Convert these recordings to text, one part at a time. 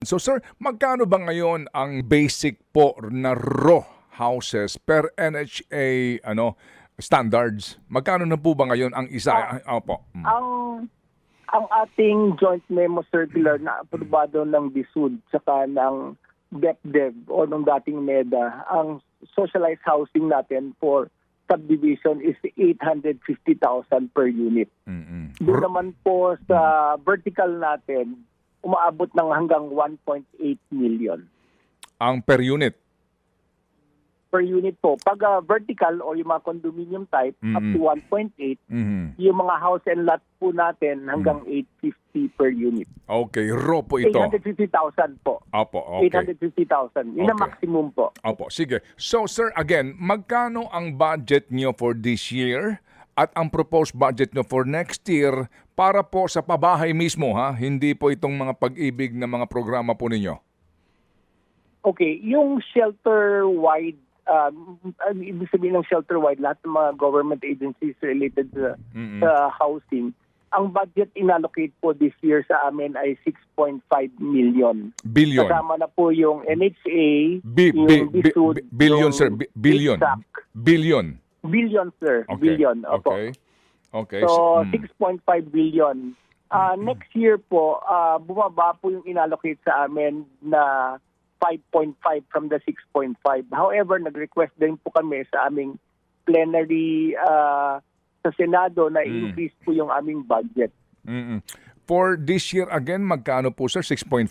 So sir, magkano ba ngayon ang basic po na row houses per NHA standards? Magkano na po ba ngayon ang isa? Opo. Ang ang ating joint memo circular na aprobado ng DSUD saka ng DepDev o ng dating MEDA, ang socialized housing natin for subdivision is 850,000 per unit. Doon naman po sa vertical natin, umaabot ng hanggang 1.8 million. Ang per unit? Per unit po. Pag vertical o yung mga condominium type, up to 1.8. Yung mga house and lot po natin hanggang 850 per unit. Okay, raw po ito. 850,000 po. Opo, okay. 850,000. Yun ang Okay. maximum po. Opo, sige. So sir, again, magkano ang budget nyo for this year at ang proposed budget nyo for next year para po sa pabahay mismo, ha? Hindi po itong mga pag-ibig na mga programa po ninyo. Okay, yung shelter-wide, ibig sabihin ng shelter-wide, lahat ng mga government agencies related sa housing, ang budget inallocate po this year sa amin ay 6.5 million. Billion. Kasama na po yung NHA, Billion, sir. Billion. Billion. Billion, sir. Okay. Billion. Opo. Okay. Okay. So, 6.5 billion. Next year po, bumaba po yung inallocate sa amin na 5.5 from the 6.5. However, nag-request din po kami sa aming plenary sa Senado na i-increase po yung aming budget. For this year again, magkano po sir? 6.5?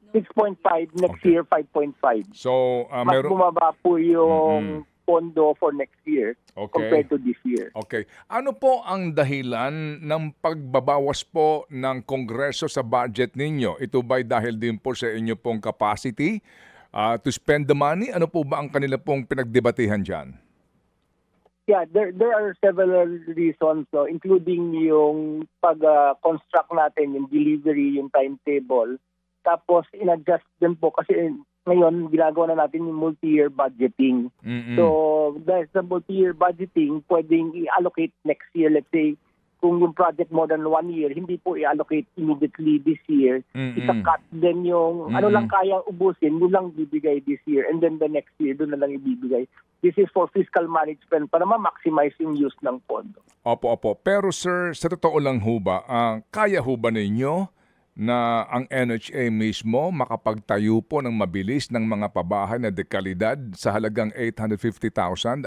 6.5, next year 5.5. So, Mas bumaba po yung pondo for next year compared to this year. Okay. Ano po ang dahilan ng pagbabawas po ng Kongreso sa budget ninyo? Ito ba'y dahil din po sa inyo pong capacity to spend the money? Ano po ba ang kanila pong pinagdebatehan dyan? Yeah, there are several reasons, including yung pag-construct natin, yung delivery, yung timetable. Tapos in-adjust din po kasi ngayon ginagawa na natin yung multi-year budgeting. So dahil sa multi-year budgeting, pwedeng i-allocate next year. Let's say, kung yung project more than 1 year, hindi po i-allocate immediately this year. Isa-cut din yung ano lang kayang ubusin, yun lang bibigay this year. And then the next year, doon na lang ibibigay. This is for fiscal management para ma-maximize yung use ng pondo. Opo. Pero sir, sa totoo lang ho ba, kaya ho ba ninyo na ang NHA mismo makapagtayo po ng mabilis ng mga pabahay na dekalidad sa halagang 850,000,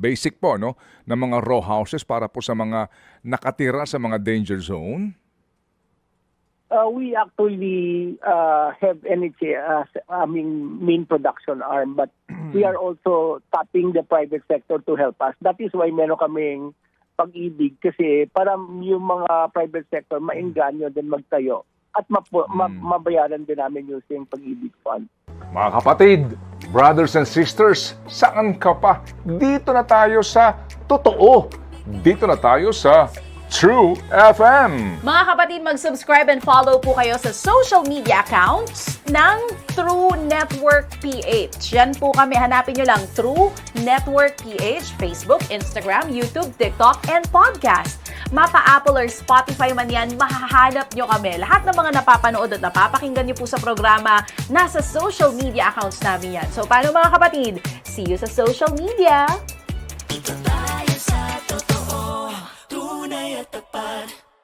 basic po, no, na mga row houses para po sa mga nakatira sa mga danger zone? We actually have NHA as aming main production arm, but we are also tapping the private sector to help us. That is why meron kaming pag-ibig kasi para yung mga private sector maengganyo din magtayo at mabayaran din namin using pag-ibig fund. Mga kapatid, brothers and sisters, saan ka pa? Dito na tayo sa totoo. Dito na tayo sa True FM. Mga kapatid, mag-subscribe and follow po kayo sa social media accounts ng True Network PH. Yan po kami, hanapin nyo lang True Network PH, Facebook, Instagram, YouTube, TikTok, and podcast. Mapa Apple or Spotify man yan, mahahanap nyo kami. Lahat ng mga napapanood at napapakinggan nyo po sa programa, nasa social media accounts namin yan. So paano mga kapatid? See you sa social media!